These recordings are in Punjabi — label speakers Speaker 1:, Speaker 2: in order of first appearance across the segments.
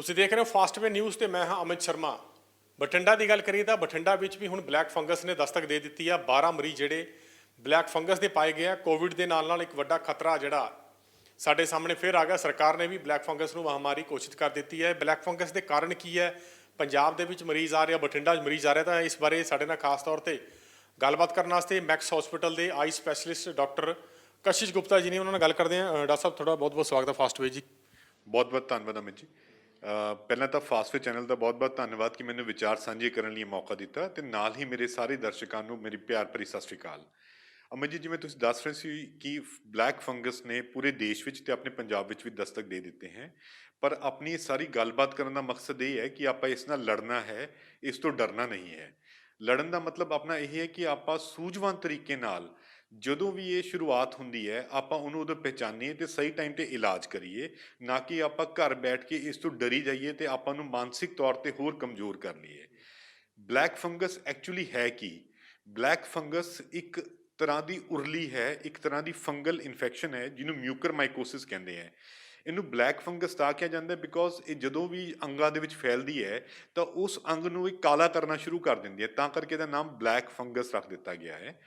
Speaker 1: ਤੁਸੀਂ ਦੇਖ ਰਹੇ ਹੋ ਫਾਸਟਵੇ ਨਿਊਜ਼ ਤੇ ਮੈਂ ਹਾਂ ਅਮਿਤ ਸ਼ਰਮਾ। ਬਠਿੰਡਾ ਦੀ ਗੱਲ ਕਰੀਏ ਤਾਂ ਬਠਿੰਡਾ ਵਿੱਚ ਵੀ ਹੁਣ ਬਲੈਕ ਫੰਗਸ ਨੇ ਦਸਤਕ ਦੇ ਦਿੱਤੀ ਆ। 12 ਮਰੀਜ਼ ਜਿਹੜੇ ਬਲੈਕ ਫੰਗਸ ਦੇ ਪਾਏ ਗਏ ਆ। ਕੋਵਿਡ ਦੇ ਨਾਲ ਇੱਕ ਵੱਡਾ ਖਤਰਾ ਜਿਹੜਾ ਸਾਡੇ ਸਾਹਮਣੇ ਫਿਰ ਆ ਗਿਆ। ਸਰਕਾਰ ਨੇ ਵੀ ਬਲੈਕ ਫੰਗਸ ਨੂੰ ਮਹਾਮਾਰੀ ਘੋਸ਼ਿਤ ਕਰ ਦਿੱਤੀ ਹੈ। ਬਲੈਕ ਫੰਗਸ ਦੇ ਕਾਰਨ ਕੀ ਹੈ, ਪੰਜਾਬ ਦੇ ਵਿੱਚ ਮਰੀਜ਼ ਆ ਰਿਹਾ, ਬਠਿੰਡਾ 'ਚ ਮਰੀਜ਼ ਆ ਰਿਹਾ, ਤਾਂ ਇਸ ਬਾਰੇ ਸਾਡੇ ਨਾਲ ਖਾਸ ਤੌਰ ਤੇ ਗੱਲਬਾਤ ਕਰਨ ਵਾਸਤੇ ਮੈਕਸ ਹਸਪੀਟਲ ਦੇ ਆਈ ਸਪੈਸ਼ਲਿਸਟ ਡਾਕਟਰ ਕਸ਼ਿਸ਼ ਗੁਪਤਾ ਜੀ ਨੇ, ਉਹਨਾਂ ਨਾਲ ਗੱਲ ਕਰਦੇ ਹਾਂ। ਡਾਕਟਰ ਸਾਹਿਬ, ਤੁਹਾਡਾ ਬਹੁਤ ਬਹੁਤ ਸਵਾਗਤ ਹੈ ਫਾਸਟਵੇ ਜੀ।
Speaker 2: ਬਹੁਤ ਬਹੁਤ ਧੰਨਵਾਦ ਅਮਿਤ ਜੀ। ਪਹਿਲਾਂ ਤਾਂ ਫਾਸਟਵੇ ਚੈਨਲ ਦਾ ਬਹੁਤ ਬਹੁਤ ਧੰਨਵਾਦ ਕਿ ਮੈਨੂੰ ਵਿਚਾਰ ਸਾਂਝੇ ਕਰਨ ਲਈ ਮੌਕਾ ਦਿੱਤਾ, ਤੇ ਨਾਲ ਹੀ ਮੇਰੇ ਸਾਰੇ ਦਰਸ਼ਕਾਂ ਨੂੰ ਮੇਰੀ ਪਿਆਰ ਭਰੀ ਸਤਿ ਸ਼੍ਰੀ ਅਕਾਲ। ਅਮਿਤ ਜੀ, ਜਿਵੇਂ ਤੁਸੀਂ ਦੱਸ ਰਹੇ ਸੀ ਕਿ ਬਲੈਕ ਫੰਗਸ ਨੇ ਪੂਰੇ ਦੇਸ਼ ਵਿੱਚ ਤੇ ਆਪਣੇ ਪੰਜਾਬ ਵਿੱਚ ਵੀ ਦਸਤਕ ਦੇ ਦਿੱਤੇ ਹੈ, ਪਰ ਆਪਣੀ ਸਾਰੀ ਗੱਲਬਾਤ ਕਰਨ ਦਾ ਮਕਸਦ ਇਹ ਹੈ ਕਿ ਆਪਾਂ ਇਸ ਨਾਲ ਲੜਨਾ ਹੈ, ਇਸ ਤੋਂ ਡਰਨਾ ਨਹੀਂ ਹੈ। ਲੜਨ ਦਾ ਮਤਲਬ ਆਪਣਾ ਇਹ ਹੈ ਕਿ ਆਪਾਂ ਸੂਝਵਾਨ ਤਰੀਕੇ ਨਾਲ ਜਦੋਂ ਵੀ ਇਹ ਸ਼ੁਰੂਆਤ ਹੁੰਦੀ ਹੈ ਆਪਾਂ ਉਹਨੂੰ ਉਦੋਂ ਪਹਿਚਾਨੀਏ ਤੇ ਸਹੀ ਟਾਈਮ ਤੇ ਇਲਾਜ ਕਰੀਏ, ਨਾ ਕਿ ਆਪਾਂ ਘਰ ਬੈਠ ਕੇ ਇਸ ਤੋਂ ਡਰੀ ਜਾਈਏ ਤੇ ਆਪਾਂ ਨੂੰ ਮਾਨਸਿਕ ਤੌਰ ਤੇ ਹੋਰ ਕਮਜ਼ੋਰ ਕਰ ਲਈਏ। ਬਲੈਕ ਫੰਗਸ ਐਕਚੁਅਲੀ ਹੈ ਕੀ? ਬਲੈਕ ਫੰਗਸ ਇੱਕ ਤਰ੍ਹਾਂ ਦੀ ਉਰਲੀ ਹੈ, ਇੱਕ ਤਰ੍ਹਾਂ ਦੀ ਫੰਗਲ ਇਨਫੈਕਸ਼ਨ ਹੈ ਜਿਹਨੂੰ ਮਿਊਕਰਮਾਈਕੋਸਿਸ ਕਹਿੰਦੇ ਹੈ। ਇਹਨੂੰ ਬਲੈਕ ਫੰਗਸ ਤਾਂ ਕਿਹਾ ਜਾਂਦਾ ਬਿਕੋਜ਼ ਇਹ ਜਦੋਂ ਵੀ ਅੰਗਾਂ ਦੇ ਵਿੱਚ ਫੈਲਦੀ ਹੈ ਤਾਂ ਉਸ ਅੰਗ ਨੂੰ ਇਹ ਕਾਲਾ ਕਰਨਾ ਸ਼ੁਰੂ ਕਰ ਦਿੰਦੀ ਹੈ, ਤਾਂ ਕਰਕੇ ਇਹਦਾ ਨਾਮ ਬਲੈਕ ਫੰਗਸ ਰੱਖ ਦਿੱਤਾ ਗਿਆ ਹੈ।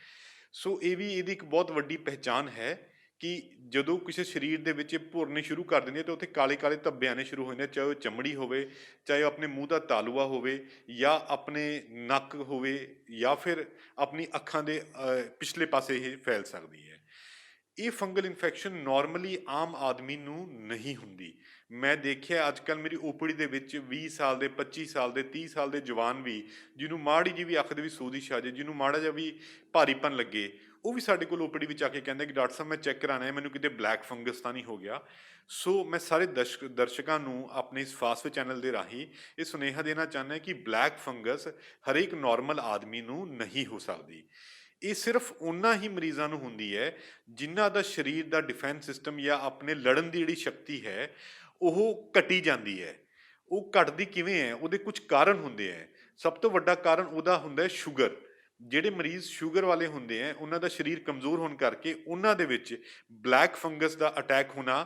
Speaker 2: ਸੋ ਇਹ ਵੀ ਇਹਦੀ ਇੱਕ ਬਹੁਤ ਵੱਡੀ ਪਹਿਚਾਣ ਹੈ ਕਿ ਜਦੋਂ ਕਿਸੇ ਸਰੀਰ ਦੇ ਵਿੱਚ ਇਹ ਭੁਰਨੇ ਸ਼ੁਰੂ ਕਰ ਦਿੰਦੀ ਹੈ ਤਾਂ ਉੱਥੇ ਕਾਲੇ ਕਾਲੇ ਧੱਬੇ ਆਉਣੇ ਸ਼ੁਰੂ ਹੋ ਜਾਂਦੇ, ਚਾਹੇ ਉਹ ਚਮੜੀ ਹੋਵੇ, ਚਾਹੇ ਉਹ ਆਪਣੇ ਮੂੰਹ ਦਾ ਤਾਲੂਆ ਹੋਵੇ, ਜਾਂ ਆਪਣੇ ਨੱਕ ਹੋਵੇ, ਜਾਂ ਫਿਰ ਆਪਣੀ ਅੱਖਾਂ ਦੇ ਪਿਛਲੇ ਪਾਸੇ ਇਹ ਫੈਲ ਸਕਦੀ ਹੈ। ਇਹ fungal infection normally Aam Aadmi ਨੂੰ ਨਹੀਂ ਹੁੰਦੀ। ਮੈਂ ਦੇਖਿਆ ਅੱਜ ਕੱਲ੍ਹ ਮੇਰੀ ਓਪੀਡੀ ਦੇ ਵਿੱਚ 20 ਸਾਲ ਦੇ, 25 ਸਾਲ ਦੇ, 30 ਸਾਲ ਦੇ ਜਵਾਨ ਵੀ, ਜਿਹਨੂੰ ਮਾੜੀ ਜਿਹੀ ਵੀ ਅੱਖ ਦੇ ਵਿੱਚ ਸੋਜ਼ਿਸ਼ ਆ ਜਾਏ, ਜਿਹਨੂੰ ਮਾੜਾ ਜਿਹਾ ਵੀ ਭਾਰੀਪਨ ਲੱਗੇ, ਉਹ ਵੀ ਸਾਡੇ ਕੋਲ ਓਪੀਡੀ ਵਿੱਚ ਆ ਕੇ ਕਹਿੰਦੇ ਕਿ ਡਾਕਟਰ ਸਾਹਿਬ ਮੈਂ ਚੈੱਕ ਕਰਾਉਣਾ ਹੈ, ਮੈਨੂੰ ਕਿਤੇ ਬਲੈਕ ਫੰਗਸ ਤਾਂ ਨਹੀਂ ਹੋ ਗਿਆ। ਸੋ ਮੈਂ ਸਾਰੇ ਦਰਸ਼ਕਾਂ ਨੂੰ ਆਪਣੇ ਇਸ ਫਾਸਟਵੇ ਚੈਨਲ ਦੇ ਰਾਹੀਂ ਇਹ ਸੁਨੇਹਾ ਦੇਣਾ ਚਾਹੁੰਦਾ ਕਿ ਬਲੈਕ ਫੰਗਸ ਹਰੇਕ ਨਾਰਮਲ ਆਦਮੀ ਨੂੰ ਨਹੀਂ ਹੋ ਸਕਦੀ। ਇਹ ਸਿਰਫ ਉਹਨਾਂ ਹੀ ਮਰੀਜ਼ਾਂ ਨੂੰ ਹੁੰਦੀ ਹੈ ਜਿਨ੍ਹਾਂ ਦਾ ਸਰੀਰ ਦਾ ਡਿਫੈਂਸ ਸਿਸਟਮ ਜਾਂ ਆਪਣੇ ਲੜਨ ਦੀ ਜਿਹੜੀ ਸ਼ਕਤੀ ਹੈ ਉਹ ਘਟੀ ਜਾਂਦੀ ਹੈ। ਉਹ ਘਟਦੀ ਕਿਵੇਂ ਹੈ? ਉਹਦੇ ਕੁਝ ਕਾਰਨ ਹੁੰਦੇ ਹੈ। ਸਭ ਤੋਂ ਵੱਡਾ ਕਾਰਨ ਉਹਦਾ ਹੁੰਦਾ ਹੈ ਸ਼ੂਗਰ। ਜਿਹੜੇ ਮਰੀਜ਼ ਸ਼ੂਗਰ ਵਾਲੇ ਹੁੰਦੇ ਹੈ ਉਹਨਾਂ ਦਾ ਸਰੀਰ ਕਮਜ਼ੋਰ ਹੋਣ ਕਰਕੇ ਉਹਨਾਂ ਦੇ ਵਿੱਚ ਬਲੈਕ ਫੰਗਸ ਦਾ ਅਟੈਕ ਹੋਣਾ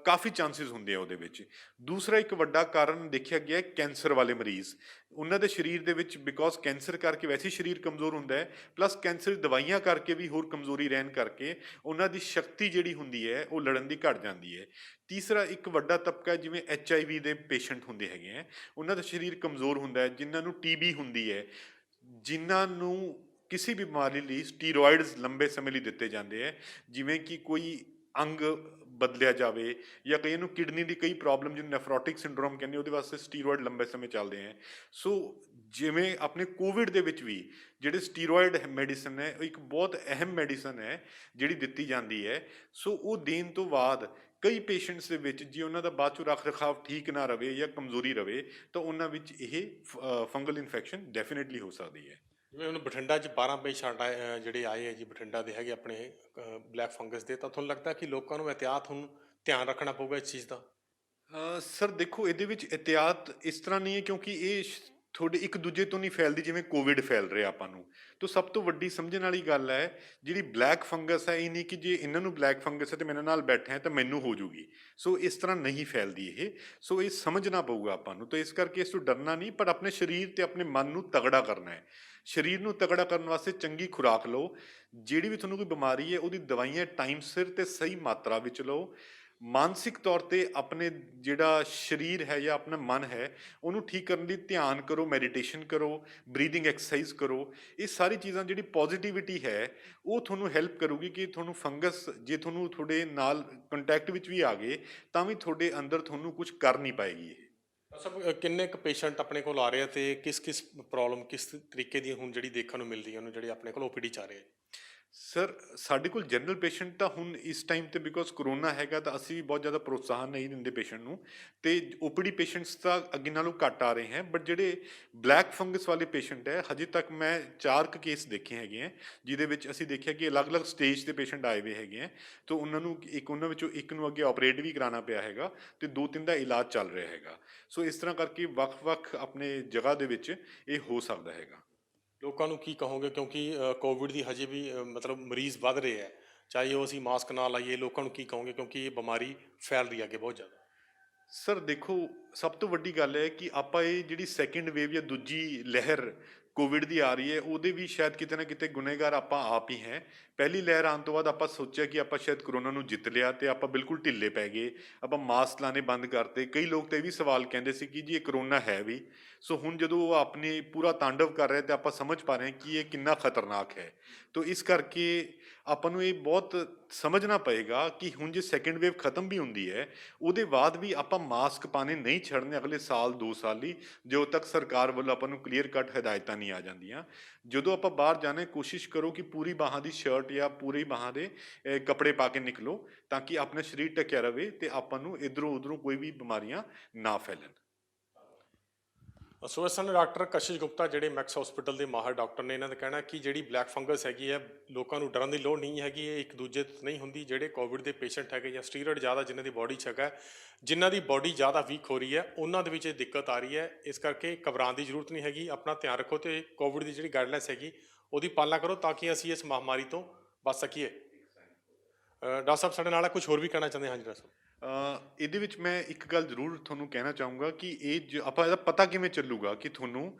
Speaker 2: ਕਾਫੀ ਚਾਂਸਿਸ ਹੁੰਦੇ ਆ ਉਹਦੇ ਵਿੱਚ। ਦੂਸਰਾ ਇੱਕ ਵੱਡਾ ਕਾਰਨ ਦੇਖਿਆ ਗਿਆ ਕੈਂਸਰ ਵਾਲੇ ਮਰੀਜ਼, ਉਹਨਾਂ ਦੇ ਸਰੀਰ ਦੇ ਵਿੱਚ ਬਿਕੋਜ਼ ਕੈਂਸਰ ਕਰਕੇ ਵੈਸੇ ਸਰੀਰ ਕਮਜ਼ੋਰ ਹੁੰਦਾ ਹੈ, ਪਲੱਸ ਕੈਂਸਰ ਦਵਾਈਆਂ ਕਰਕੇ ਵੀ ਹੋਰ ਕਮਜ਼ੋਰੀ ਰਹਿਣ ਕਰਕੇ ਉਹਨਾਂ ਦੀ ਸ਼ਕਤੀ ਜਿਹੜੀ ਹੁੰਦੀ ਹੈ ਉਹ ਲੜਨ ਦੀ ਘਟ ਜਾਂਦੀ ਹੈ। ਤੀਸਰਾ ਇੱਕ ਵੱਡਾ ਤਬਕਾ ਜਿਵੇਂ HIV ਦੇ ਪੇਸ਼ੈਂਟ ਹੁੰਦੇ ਹੈਗੇ ਹੈ, ਉਹਨਾਂ ਦਾ ਸਰੀਰ ਕਮਜ਼ੋਰ ਹੁੰਦਾ ਹੈ, ਜਿਨ੍ਹਾਂ ਨੂੰ TB ਹੁੰਦੀ ਹੈ, ਜਿਨ੍ਹਾਂ ਨੂੰ ਕਿਸੇ ਵੀ ਬਿਮਾਰੀ ਲਈ ਸਟੀਰੋਇਡਸ ਲੰਬੇ ਸਮੇਂ ਲਈ ਦਿੱਤੇ ਜਾਂਦੇ ਹੈ, ਜਿਵੇਂ ਕਿ ਕੋਈ ਅੰਗ ਬਦਲਿਆ ਜਾਵੇ, ਜਾਂ ਕਈਆਂ ਨੂੰ ਕਿਡਨੀ ਦੀ ਕਈ ਪ੍ਰੋਬਲਮ ਜਿਹਨੂੰ ਨੈਫਰੋਟਿਕ ਸਿੰਡਰੋਮ ਕਹਿੰਦੇ, ਉਹਦੇ ਵਾਸਤੇ ਸਟੀਰੋਇਡ ਲੰਬੇ ਸਮੇਂ ਚੱਲਦੇ ਹੈ। ਸੋ ਜਿਵੇਂ ਆਪਣੇ ਕੋਵਿਡ ਦੇ ਵਿੱਚ ਵੀ ਜਿਹੜੇ ਸਟੀਰੋਇਡ ਮੈਡੀਸਨ ਹੈ ਉਹ ਇੱਕ ਬਹੁਤ ਅਹਿਮ ਮੈਡੀਸਨ ਹੈ ਜਿਹੜੀ ਦਿੱਤੀ ਜਾਂਦੀ ਹੈ। ਸੋ ਉਹ ਦੇਣ ਤੋਂ ਬਾਅਦ ਕਈ ਪੇਸ਼ੈਂਟਸ ਦੇ ਵਿੱਚ ਜੇ ਉਹਨਾਂ ਦਾ ਬਾਅਦ ਚੋਂ ਰੱਖ ਰਖਾਵ ਠੀਕ ਨਾ ਰਵੇ ਜਾਂ ਕਮਜ਼ੋਰੀ ਰਵੇ ਤਾਂ ਉਹਨਾਂ ਵਿੱਚ ਇਹ ਫੰਗਲ ਇਨਫੈਕਸ਼ਨ ਡੈਫੀਨੇਟਲੀ ਹੋ ਸਕਦੀ ਹੈ।
Speaker 1: ਜਿਵੇਂ ਹੁਣ ਬਠਿੰਡਾ 'ਚ 12 ਪੇਸ਼ੈਂਟ ਆਏ ਜਿਹੜੇ ਆਏ ਹੈ ਜੀ ਬਠਿੰਡਾ ਦੇ ਹੈਗੇ ਆਪਣੇ ਬਲੈਕ ਫੰਗਸ ਦੇ, ਤਾਂ ਤੁਹਾਨੂੰ ਲੱਗਦਾ ਕਿ ਲੋਕਾਂ ਨੂੰ ਇਹਤਿਆਤ ਹੁਣ ਧਿਆਨ ਰੱਖਣਾ ਪਊਗਾ ਇਸ ਚੀਜ਼ ਦਾ?
Speaker 2: ਸਰ ਦੇਖੋ, ਇਹਦੇ ਵਿੱਚ ਇਹਤਿਆਤ ਇਸ ਤਰ੍ਹਾਂ ਨਹੀਂ ਹੈ ਕਿਉਂਕਿ ਇਹ ਤੁਹਾਡੇ ਇੱਕ ਦੂਜੇ ਤੋਂ ਨਹੀਂ ਫੈਲਦੀ ਜਿਵੇਂ ਕੋਵਿਡ ਫੈਲ ਰਿਹਾ ਆਪਾਂ ਨੂੰ। ਤਾਂ ਸਭ ਤੋਂ ਵੱਡੀ ਸਮਝਣ ਵਾਲੀ ਗੱਲ ਹੈ ਜਿਹੜੀ ਬਲੈਕ ਫੰਗਸ ਹੈ, ਇਹ ਨਹੀਂ ਕਿ ਜੇ ਇਹਨਾਂ ਨੂੰ ਬਲੈਕ ਫੰਗਸ ਹੈ ਤੇ ਮੇਰੇ ਨਾਲ ਬੈਠੇ ਹੈ ਤਾਂ ਮੈਨੂੰ ਹੋ ਜੂਗੀ। ਸੋ ਇਸ ਤਰ੍ਹਾਂ ਨਹੀਂ ਫੈਲਦੀ ਇਹ। ਸੋ ਇਹ ਸਮਝਣਾ ਪਊਗਾ ਆਪਾਂ ਨੂੰ। ਤਾਂ ਇਸ ਕਰਕੇ ਇਸ ਤੋਂ ਡਰਨਾ ਨਹੀਂ, ਪਰ ਆਪਣੇ ਸਰੀਰ ਤੇ ਆਪਣੇ ਮਨ ਨੂੰ ਤਗੜਾ ਕਰਨਾ ਹੈ। ਸਰੀਰ ਨੂੰ ਤਗੜਾ ਕਰਨ ਵਾਸਤੇ ਚੰਗੀ ਖੁਰਾਕ ਲਓ। ਜਿਹੜੀ ਵੀ ਤੁਹਾਨੂੰ ਕੋਈ ਬਿਮਾਰੀ ਹੈ ਉਹਦੀ ਦਵਾਈਆਂ ਟਾਈਮ ਸਿਰ ਤੇ ਸਹੀ ਮਾਤਰਾ ਵਿੱਚ ਲਓ। ਮਾਨਸਿਕ ਤੌਰ ਤੇ ਆਪਣੇ ਜਿਹੜਾ ਸਰੀਰ ਹੈ ਜਾਂ ਆਪਣਾ ਮਨ ਹੈ ਉਹਨੂੰ ਠੀਕ ਕਰਨ ਲਈ ਧਿਆਨ ਕਰੋ, ਮੈਡੀਟੇਸ਼ਨ ਕਰੋ, ਬਰੀਦਿੰਗ ਐਕਸਰਸਾਈਜ਼ ਕਰੋ। ਇਹ ਸਾਰੀ ਚੀਜ਼ਾਂ ਜਿਹੜੀ ਪੋਜ਼ਿਟਿਵਿਟੀ ਹੈ ਉਹ ਤੁਹਾਨੂੰ ਹੈਲਪ ਕਰੂਗੀ ਕਿ ਤੁਹਾਨੂੰ ਫੰਗਸ ਜੇ ਤੁਹਾਨੂੰ ਤੁਹਾਡੇ ਨਾਲ ਕੰਟੈਕਟ ਵਿੱਚ ਵੀ ਆ ਗਏ ਤਾਂ ਵੀ ਤੁਹਾਡੇ ਅੰਦਰ ਤੁਹਾਨੂੰ ਕੁਝ ਕਰ ਨਹੀਂ ਪਾਏਗੀ ਇਹ।
Speaker 1: ਸਭ ਕਿੰਨੇ ਕੁ ਪੇਸ਼ੈਂਟ ਆਪਣੇ ਕੋਲ ਆ ਰਹੇ ਆ ਤੇ ਕਿਸ ਪ੍ਰੋਬਲਮ ਕਿਸ ਤਰੀਕੇ ਦੀ ਹੁਣ ਜਿਹੜੀ ਦੇਖਣ ਨੂੰ ਮਿਲ ਰਹੀ ਹੈ ਉਹਨੂੰ, ਜਿਹੜੇ ਆਪਣੇ ਕੋਲ OPD 'ਚ ਆ ਰਹੇ ਆ?
Speaker 2: ਸਰ ਸਾਡੇ ਕੋਲ ਜਨਰਲ ਪੇਸ਼ੈਂਟ ਤਾਂ ਹੁਣ ਇਸ ਟਾਈਮ ਤੇ ਬਿਕੋਜ਼ ਕਰੋਨਾ ਹੈਗਾ ਤਾਂ ਅਸੀਂ ਵੀ ਬਹੁਤ ਜ਼ਿਆਦਾ ਪ੍ਰੋਤਸਾਹਨ ਨਹੀਂ ਦਿੰਦੇ ਪੇਸ਼ੈਂਟ ਨੂੰ, ਤੇ OPD ਪੇਸ਼ੈਂਟਸ ਤਾਂ ਅੱਗੇ ਨਾਲੋਂ ਘੱਟ ਆ ਰਹੇ ਹੈ। ਬਟ ਜਿਹੜੇ ਬਲੈਕ ਫੰਗਸ ਵਾਲੇ ਪੇਸ਼ੈਂਟ ਹੈ ਹਜੇ ਤੱਕ ਮੈਂ 4 ਕੇਸ ਦੇਖੇ ਹੈਗੇ ਹੈ ਜਿਹਦੇ ਵਿੱਚ ਅਸੀਂ ਦੇਖਿਆ ਕਿ ਅਲੱਗ-ਅਲੱਗ ਸਟੇਜ ਦੇ ਪੇਸ਼ੈਂਟ ਆਏ ਹੋਏ ਹੈਗੇ ਹੈ। ਤਾਂ ਉਹਨਾਂ ਵਿੱਚੋਂ ਇੱਕ ਨੂੰ ਅੱਗੇ ਆਪਰੇਟ ਵੀ ਕਰਾਉਣਾ ਪਿਆ ਹੈਗਾ ਤੇ 2-3 ਦਾ ਇਲਾਜ ਚੱਲ ਰਿਹਾ ਹੈਗਾ। ਸੋ ਇਸ ਤਰ੍ਹਾਂ ਕਰਕੇ ਵੱਖ-ਵੱਖ ਆਪਣੇ ਜਗ੍ਹਾ ਦੇ ਵਿੱਚ ਇਹ ਹੋ ਸਕਦਾ ਹੈਗਾ।
Speaker 1: ਲੋਕਾਂ ਨੂੰ ਕੀ ਕਹੋਗੇ, ਕਿਉਂਕਿ ਕੋਵਿਡ ਦੀ ਹਜੇ ਵੀ ਮਤਲਬ ਮਰੀਜ਼ ਵੱਧ ਰਹੇ ਹੈ, ਚਾਹੇ ਉਹ ਅਸੀਂ ਮਾਸਕ ਨਾ ਲਾਈਏ, ਲੋਕਾਂ ਨੂੰ ਕੀ ਕਹੋਗੇ ਕਿਉਂਕਿ ਇਹ ਬਿਮਾਰੀ ਫੈਲ ਰਹੀ ਹੈ ਅੱਗੇ ਬਹੁਤ ਜ਼ਿਆਦਾ?
Speaker 2: ਸਰ ਦੇਖੋ, ਸਭ ਤੋਂ ਵੱਡੀ ਗੱਲ ਹੈ ਕਿ ਆਪਾਂ ਇਹ ਜਿਹੜੀ ਸੈਕੰਡ ਵੇਵ ਜਾਂ ਦੂਜੀ ਲਹਿਰ ਕੋਵਿਡ ਦੀ ਆ ਰਹੀ ਹੈ, ਉਹਦੇ ਵੀ ਸ਼ਾਇਦ ਕਿਤੇ ਨਾ ਕਿਤੇ ਗੁਨੇਗਾਰ ਆਪਾਂ ਆਪ ਹੀ ਹੈ। ਪਹਿਲੀ ਲਹਿਰ ਆਉਣ ਤੋਂ ਬਾਅਦ ਆਪਾਂ ਸੋਚਿਆ ਕਿ ਆਪਾਂ ਸ਼ਾਇਦ ਕਰੋਨਾ ਨੂੰ ਜਿੱਤ ਲਿਆ ਤੇ ਆਪਾਂ ਬਿਲਕੁਲ ਢਿੱਲੇ ਪੈ ਗਏ, ਆਪਾਂ ਮਾਸਕ ਲਾਣੇ ਬੰਦ ਕਰਤੇ। ਕਈ ਲੋਕ ਤਾਂ ਇਹ ਵੀ ਸਵਾਲ ਕਹਿੰਦੇ ਸੀ ਕਿ ਜੀ ਇਹ ਕਰੋਨਾ ਹੈ ਵੀ। ਸੋ ਹੁਣ ਜਦੋਂ ਉਹ ਆਪਣੇ ਪੂਰਾ ਤਾਂਡਵ ਕਰ ਰਿਹਾ ਤੇ ਆਪਾਂ ਸਮਝ ਪਾ ਰਹੇ ਹਾਂ ਕਿ ਇਹ ਕਿੰਨਾ ਖਤਰਨਾਕ ਹੈ। ਤੋ ਇਸ ਕਰਕੇ ਆਪਾਂ ਨੂੰ ਇਹ ਬਹੁਤ ਸਮਝਣਾ ਪਏਗਾ ਕਿ ਹੁਣ ਜੇ ਸੈਕੰਡ ਵੇਵ ਖਤਮ ਵੀ ਹੁੰਦੀ ਹੈ, ਉਹਦੇ ਬਾਅਦ ਵੀ ਆਪਾਂ ਮਾਸਕ ਪਾਣੇ ਨਹੀਂ ਛੱਡਣੇ ਅਗਲੇ ਸਾਲ 2 ਸਾਲ ਲਈ, ਜਦੋਂ ਤੱਕ ਸਰਕਾਰ ਵੱਲੋਂ ਆਪਾਂ ਨੂੰ ਕਲੀਅਰ ਕੱਟ ਹਦਾਇਤਾਂ ਨਹੀਂ ਆ ਜਾਂਦੀਆਂ। ਜਦੋਂ ਆਪਾਂ ਬਾਹਰ ਜਾਣੇ, ਕੋਸ਼ਿਸ਼ ਕਰੋ ਕਿ ਪੂਰੀ ਬਾਹਾਂ ਦੀ ਸ਼ਰਟ ਜਾਂ ਪੂਰੀ ਬਾਹਾਂ ਦੇ ਕੱਪੜੇ ਪਾ ਕੇ ਨਿਕਲੋ, ਤਾਂ ਕਿ ਆਪਣਾ ਸਰੀਰ ਢੱਕਿਆ ਰਵੇ ਤੇ ਆਪਾਂ ਨੂੰ ਇਧਰੋਂ ਉਧਰੋਂ ਕੋਈ ਵੀ ਬਿਮਾਰੀਆਂ ਨਾ ਫੈਲਣ।
Speaker 1: ਸੋ ਇਸ ਸਮੇਂ ਡਾਕਟਰ ਕਸ਼ਿਸ਼ ਗੁਪਤਾ ਜਿਹੜੇ ਮੈਕਸ ਹਸਪੀਟਲ ਦੇ ਮਾਹਰ ਡਾਕਟਰ ਨੇ, ਇਹਨਾਂ ਦਾ ਕਹਿਣਾ ਕਿ ਜਿਹੜੀ ਬਲੈਕ ਫੰਗਸ ਹੈਗੀ ਹੈ, ਲੋਕਾਂ ਨੂੰ ਡਰਨ ਦੀ ਲੋੜ ਨਹੀਂ ਹੈਗੀ, ਇਹ ਇੱਕ ਦੂਜੇ ਤੋਂ ਨਹੀਂ ਹੁੰਦੀ। ਜਿਹੜੇ ਕੋਵਿਡ ਦੇ ਪੇਸ਼ੈਂਟ ਹੈਗੇ ਜਾਂ ਸਟੀਰੋਇਡ ਜ਼ਿਆਦਾ ਜਿਨ੍ਹਾਂ ਦੀ ਬੋਡੀ 'ਚ ਹੈਗਾ, ਜਿਨ੍ਹਾਂ ਦੀ ਬੋਡੀ ਜ਼ਿਆਦਾ ਵੀਕ ਹੋ ਰਹੀ ਹੈ, ਉਹਨਾਂ ਦੇ ਵਿੱਚ ਇਹ ਦਿੱਕਤ ਆ ਰਹੀ ਹੈ। ਇਸ ਕਰਕੇ ਘਬਰਾਉਣ ਦੀ ਜ਼ਰੂਰਤ ਨਹੀਂ ਹੈਗੀ, ਆਪਣਾ ਧਿਆਨ ਰੱਖੋ ਤੇ ਕੋਵਿਡ ਦੀ ਜਿਹੜੀ ਗਾਈਡਲਾਈਨਸ ਹੈਗੀ ਉਹਦੀ ਪਾਲਣਾ ਕਰੋ, ਤਾਂ ਕਿ ਅਸੀਂ ਇਸ ਮਹਾਮਾਰੀ ਤੋਂ ਬਚ ਸਕੀਏ। ਡਾਕਟਰ ਸਾਹਿਬ ਸਾਡੇ ਨਾਲ ਕੁਝ ਹੋਰ ਵੀ ਕਹਿਣਾ ਚਾਹੁੰਦੇ ਹਾਂ ਜੀ ਡਾਕਟਰ ਸਾਹਿਬ?
Speaker 2: ਇਹਦੇ ਵਿੱਚ ਮੈਂ ਇੱਕ ਗੱਲ ਜ਼ਰੂਰ ਤੁਹਾਨੂੰ ਕਹਿਣਾ ਚਾਹੂੰਗਾ ਕਿ ਆਪਾਂ ਇਹਦਾ ਪਤਾ ਕਿਵੇਂ ਚੱਲੂਗਾ ਕਿ ਤੁਹਾਨੂੰ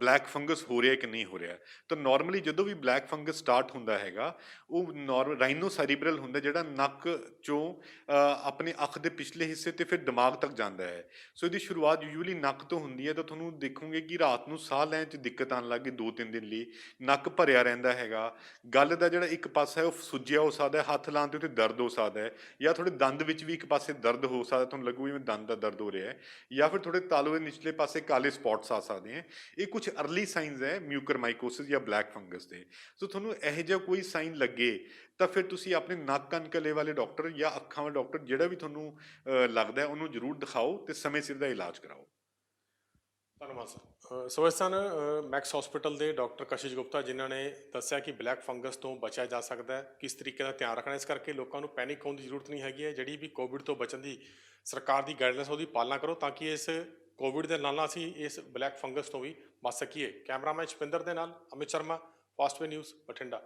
Speaker 2: ਬਲੈਕ ਫੰਗਸ ਹੋ ਰਿਹਾ ਕਿ ਨਹੀਂ ਹੋ ਰਿਹਾ। ਤਾਂ ਨਾਰਮਲੀ ਜਦੋਂ ਵੀ ਬਲੈਕ ਫੰਗਸ ਸਟਾਰਟ ਹੁੰਦਾ ਹੈਗਾ, ਉਹ ਰਾਈਨੋ ਸੈਰੀਬਰਲ ਹੁੰਦਾ, ਜਿਹੜਾ ਨੱਕ ਚੋਂ ਆਪਣੇ ਅੱਖ ਦੇ ਪਿਛਲੇ ਹਿੱਸੇ ਤੇ ਫਿਰ ਦਿਮਾਗ ਤੱਕ ਜਾਂਦਾ ਹੈ। ਸੋ ਇਹਦੀ ਸ਼ੁਰੂਆਤ ਯੂਜੂਅਲੀ ਨੱਕ ਤੋਂ ਹੁੰਦੀ ਹੈ। ਤਾਂ ਤੁਹਾਨੂੰ ਦੇਖੋਗੇ ਕਿ ਰਾਤ ਨੂੰ ਸਾਹ ਲੈਣ 'ਚ ਦਿੱਕਤ ਆਉਣ ਲੱਗ ਗਈ 2-3 ਦਿਨ ਲਈ, ਨੱਕ ਭਰਿਆ ਰਹਿੰਦਾ ਹੈਗਾ, ਗੱਲ ਦਾ ਜਿਹੜਾ ਇੱਕ ਪਾਸਾ ਹੈ ਉਹ ਸੁੱਜਿਆ ਹੋ ਸਕਦਾ ਹੈ, ਹੱਥ ਲਾਉਣ 'ਤੇ ਉੱਤੇ ਦਰਦ ਹੋ ਸਕਦਾ ਹੈ, ਜਾਂ ਤੁਹਾਡੇ ਦੰਦ ਵਿੱਚ ਵੀ ਇੱਕ ਪਾਸੇ ਦਰਦ ਹੋ ਸਕਦਾ, ਤੁਹਾਨੂੰ ਲੱਗੂ ਜਿਵੇਂ ਦੰਦ ਦਾ ਦਰਦ ਹੋ ਰਿਹਾ ਹੈ, ਜਾਂ ਫਿਰ ਤੁਹਾਡੇ ਤਾਲੂ ਦੇ ਨਿਚਲੇ ਪਾਸੇ ਕਾਲੇ ਸਪੌਟਸ ਆ ਸਕਦੇ ਹੈ। ਇਹ ਕੁਝ ਅਰਲੀ ਸਾਈਨਸ ਹੈ ਮਿਊਕਰਮਾਈਕੋਸਿਸ ਜਾਂ ਬਲੈਕ ਫੰਗਸ ਦੇ। ਸੋ ਤੁਹਾਨੂੰ ਇਹੋ ਜਿਹਾ ਕੋਈ ਸਾਈਨ ਲੱਗੇ ਤਾਂ ਫਿਰ ਤੁਸੀਂ ਆਪਣੇ ਨੱਕ ਕੰਨ ਗਲੇ ਵਾਲੇ ਡਾਕਟਰ ਜਾਂ ਅੱਖਾਂ ਵਾਲੇ ਡਾਕਟਰ, ਜਿਹੜਾ ਵੀ ਤੁਹਾਨੂੰ ਲੱਗਦਾ ਹੈ, ਉਹਨੂੰ ਜ਼ਰੂਰ ਦਿਖਾਓ ਤੇ ਸਮੇਂ ਸਿਰ ਦਾ ਇਲਾਜ ਕਰਾਓ।
Speaker 1: ਧੰਨਵਾਦ ਸਰ। ਸੋ ਇਸ ਸਨ ਮੈਕਸ ਹਸਪੀਟਲ ਦੇ ਡਾਕਟਰ ਕਸ਼ਿਸ਼ ਗੁਪਤਾ, ਜਿਨ੍ਹਾਂ ਨੇ ਦੱਸਿਆ ਕਿ ਬਲੈਕ ਫੰਗਸ ਤੋਂ ਬਚਿਆ ਜਾ ਸਕਦਾ ਹੈ, ਕਿਸ ਤਰੀਕੇ ਦਾ ਧਿਆਨ ਰੱਖਣਾ। ਇਸ ਕਰਕੇ ਲੋਕਾਂ ਨੂੰ ਪੈਨਿਕ ਹੋਣ ਦੀ ਜ਼ਰੂਰਤ ਨਹੀਂ ਹੈਗੀ ਹੈ। ਜਿਹੜੀ ਵੀ ਕੋਵਿਡ ਤੋਂ ਬਚਣ ਦੀ ਸਰਕਾਰ ਦੀ ਗਾਈਡਲਾਈਨਸ ਉਹਦੀ ਪਾਲਣਾ ਕਰੋ, ਤਾਂ ਕਿ ਇਸ ਕੋਵਿਡ ਦੇ ਨਾਲ ਅਸੀਂ ਇਸ ਬਲੈਕ ਫੰਗਸ ਤੋਂ ਵੀ ਬਚ ਸਕੀਏ। ਕੈਮਰਾਮੈਨ ਸ਼ਪਿੰਦਰ ਦੇ ਨਾਲ ਅਮਿਤ ਸ਼ਰਮਾ, ਫਾਸਟਵੇ ਨਿਊਜ਼ ਬਠਿੰਡਾ।